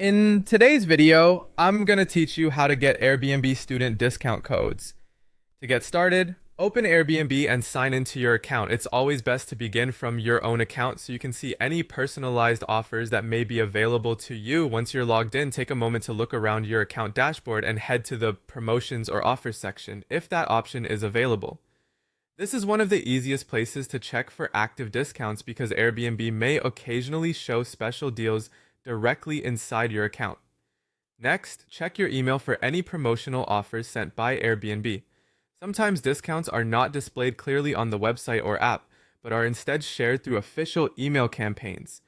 In today's video, I'm going to teach you how to get Airbnb student discount codes. To get started, open Airbnb and sign into your account. It's always best to begin from your own account so you can see any personalized offers that may be available to you. Once you're logged in, take a moment to look around your account dashboard and head to the promotions or offers section if that option is available. This is one of the easiest places to check for active discounts because Airbnb may occasionally show special deals directly inside your account. Next, check your email for any promotional offers sent by Airbnb. Sometimes discounts are not displayed clearly on the website or app, but are instead shared through official email campaigns.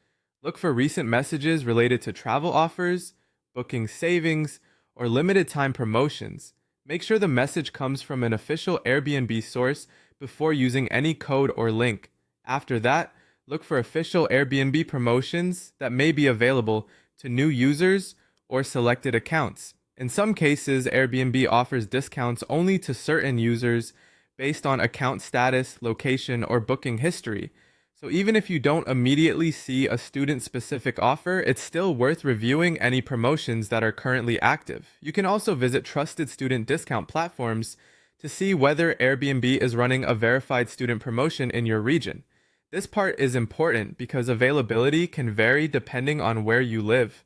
Look for recent messages related to travel offers, booking savings, or limited time promotions. Make sure the message comes from an official Airbnb source before using any code or link. After that, look for official Airbnb promotions that may be available to new users or selected accounts. In some cases, Airbnb offers discounts only to certain users based on account status, location, or booking history. So even if you don't immediately see a student-specific offer, it's still worth reviewing any promotions that are currently active. You can also visit trusted student discount platforms to see whether Airbnb is running a verified student promotion in your region. This part is important because availability can vary depending on where you live.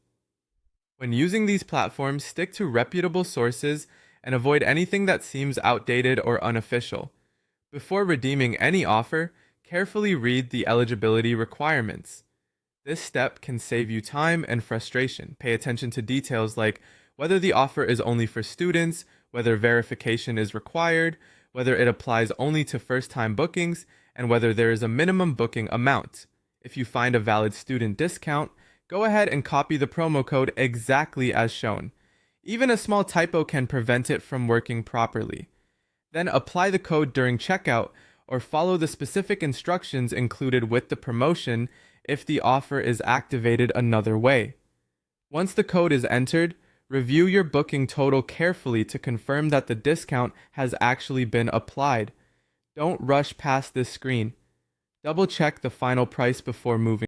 When using these platforms, stick to reputable sources and avoid anything that seems outdated or unofficial. Before redeeming any offer, carefully read the eligibility requirements. This step can save you time and frustration. Pay attention to details like whether the offer is only for students, whether verification is required, whether it applies only to first-time bookings, and whether there is a minimum booking amount. If you find a valid student discount, go ahead and copy the promo code exactly as shown. Even a small typo can prevent it from working properly. Then apply the code during checkout or follow the specific instructions included with the promotion if the offer is activated another way. Once the code is entered, review your booking total carefully to confirm that the discount has actually been applied. Don't rush past this screen. Double check the final price before moving.